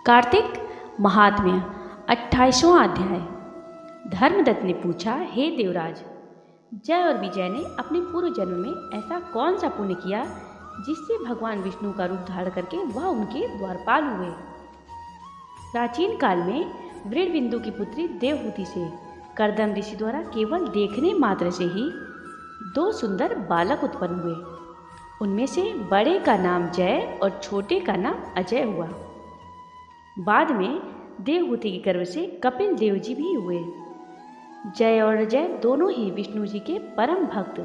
कार्तिक महात्म्य 28वां अध्याय। धर्मदत्त ने पूछा, हे देवराज, जय और विजय ने अपने पूर्व जन्म में ऐसा कौन सा पुण्य किया जिससे भगवान विष्णु का रूप धारण करके वह उनके द्वारपाल हुए। प्राचीन काल में वृषबिंदु की पुत्री देवहूति से कर्दम ऋषि द्वारा केवल देखने मात्र से ही 2 सुंदर बालक उत्पन्न हुए। उनमें से बड़े का नाम जय और छोटे का नाम अजय हुआ। बाद में देवहूति के गर्भ से कपिल देव जी भी हुए। जय और अजय दोनों ही विष्णु जी के परम भक्त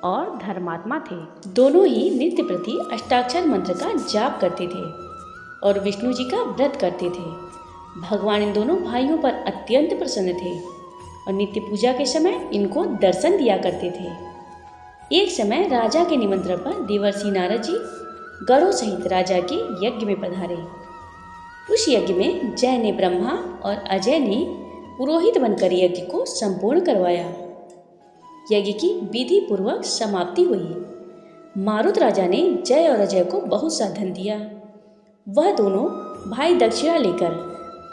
और धर्मात्मा थे। दोनों ही नित्य प्रति अष्टाक्षर मंत्र का जाप करते थे और विष्णु जी का व्रत करते थे। भगवान इन दोनों भाइयों पर अत्यंत प्रसन्न थे और नित्य पूजा के समय इनको दर्शन दिया करते थे। एक समय राजा के निमंत्रण पर देवर्षि नारद जी गरुड़ सहित राजा के यज्ञ में पधारे। उस यज्ञ में जय ने ब्रह्मा और अजय ने पुरोहित बनकर यज्ञ को संपूर्ण करवाया। यज्ञ की विधि पूर्वक समाप्ति हुई। मारुत राजा ने जय और अजय को बहुत सा धन दिया। वह दोनों भाई दक्षिणा लेकर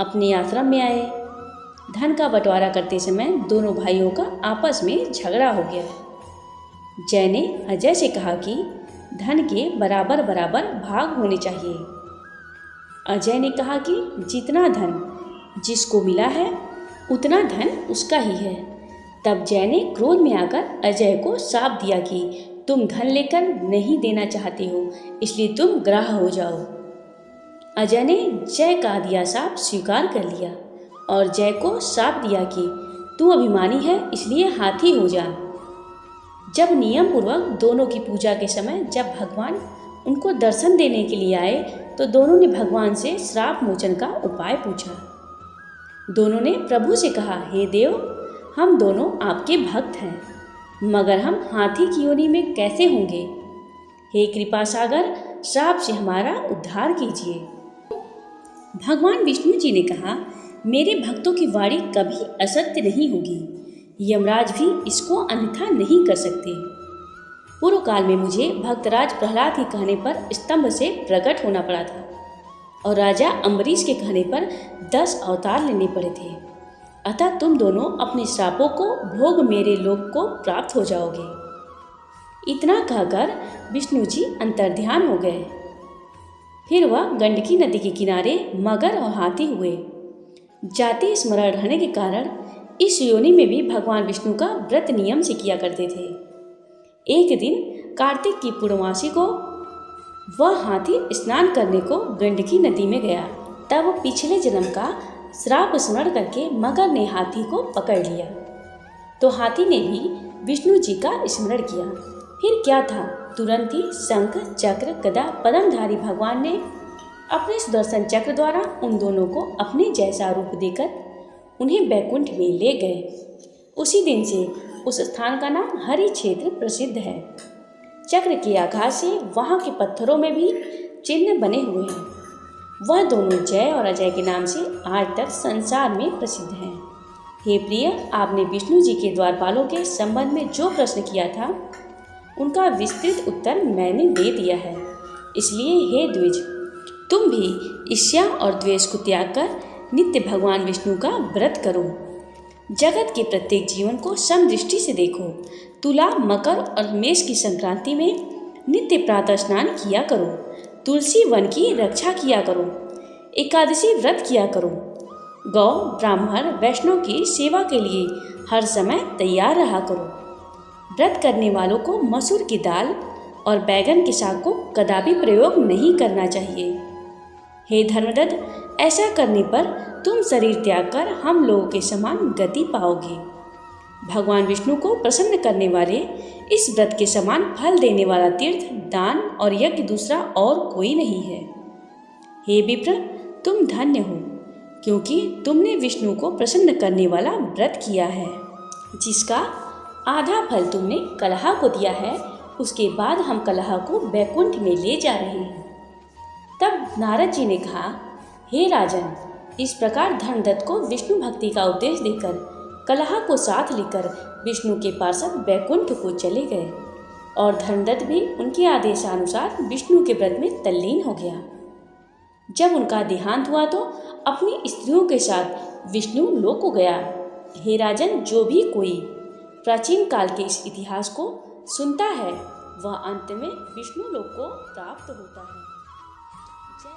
अपने आश्रम में आए। धन का बंटवारा करते समय दोनों भाइयों का आपस में झगड़ा हो गया। जय ने अजय से कहा कि धन के बराबर बराबर भाग होने चाहिए। अजय ने कहा कि जितना धन जिसको मिला है उतना धन उसका ही है। तब जय ने क्रोध में आकर अजय को शाप दिया कि तुम धन लेकर नहीं देना चाहते हो, इसलिए तुम ग्राह हो जाओ। अजय ने जय का दिया शाप स्वीकार कर लिया और जय को शाप दिया कि तू अभिमानी है, इसलिए हाथी हो जा। जब नियम पूर्वक दोनों की पूजा के समय जब भगवान उनको दर्शन देने के लिए आए तो दोनों ने भगवान से श्राप मोचन का उपाय पूछा। दोनों ने प्रभु से कहा, हे देव, हम दोनों आपके भक्त हैं, मगर हम हाथी की योनि में कैसे होंगे। हे कृपा सागर, श्राप से हमारा उद्धार कीजिए। भगवान विष्णु जी ने कहा, मेरे भक्तों की वाणी कभी असत्य नहीं होगी। यमराज भी इसको अन्यथा नहीं कर सकते। पूर्व काल में मुझे भक्तराज प्रहलाद के कहने पर स्तंभ से प्रकट होना पड़ा था और राजा अम्बरीश के कहने पर 10 अवतार लेने पड़े थे। अतः तुम दोनों अपने श्रापों को भोग मेरे लोक को प्राप्त हो जाओगे। इतना कहकर विष्णु जी अंतर्ध्यान हो गए। फिर वह गंडकी नदी के किनारे मगर और हाथी हुए। जाति स्मरण रहने के कारण इस योनि में भी भगवान विष्णु का व्रत नियम से किया करते थे। एक दिन कार्तिक की पूर्णमासी को वह हाथी स्नान करने को गंडकी नदी में गया। तब पिछले जन्म का श्राप स्मरण करके मगर ने हाथी को पकड़ लिया तो हाथी ने भी विष्णु जी का स्मरण किया। फिर क्या था, तुरंत ही शंख चक्र गदा पद्मधारी भगवान ने अपने सुदर्शन चक्र द्वारा उन दोनों को अपने जैसा रूप देकर उन्हें बैकुंठ में ले गए। उसी दिन से उस स्थान का नाम हरि क्षेत्र प्रसिद्ध है। चक्र के आघात से वहाँ के पत्थरों में भी चिन्ह बने हुए हैं। वह दोनों जय और अजय के नाम से आज तक संसार में प्रसिद्ध हैं। हे प्रिय, आपने विष्णु जी के द्वारपालों के संबंध में जो प्रश्न किया था उनका विस्तृत उत्तर मैंने दे दिया है। इसलिए हे द्विज, तुम भी ईर्ष्या और द्वेष को त्याग कर नित्य भगवान विष्णु का व्रत करो। जगत के प्रत्येक जीवन को समदृष्टि से देखो। तुला, मकर और मेष की संक्रांति में नित्य प्रातः स्नान किया करो। तुलसी वन की रक्षा किया करो। एकादशी व्रत किया करो। गौ, ब्राह्मण, वैष्णव की सेवा के लिए हर समय तैयार रहा करो। व्रत करने वालों को मसूर की दाल और बैगन के साग को कदापि प्रयोग नहीं करना चाहिए। हे धर्मदत्त, ऐसा करने पर तुम शरीर त्याग कर हम लोगों के समान गति पाओगे। भगवान विष्णु को प्रसन्न करने वाले इस व्रत के समान फल देने वाला तीर्थ, दान और यज्ञ दूसरा और कोई नहीं है। हे विप्र, तुम धन्य हो, क्योंकि तुमने विष्णु को प्रसन्न करने वाला व्रत किया है। जिसका आधा फल तुमने कलहा को दिया है, उसके बाद हम कलहा को बैकुंठ में ले जा रहे हैं। तब नारद जी ने कहा, हे राजन, इस प्रकार धर्मदत्त को विष्णु भक्ति का उपदेश देकर कलहा को साथ लेकर विष्णु के पार्षद बैकुंठ को चले गए और धर्मदत्त भी उनके आदेशानुसार विष्णु के व्रत में तल्लीन हो गया। जब उनका देहांत हुआ तो अपनी स्त्रियों के साथ विष्णु लोक को गया। हे राजन, जो भी कोई प्राचीन काल के इस इतिहास को सुनता है वह अंत में विष्णु लोक को प्राप्त होता है। जय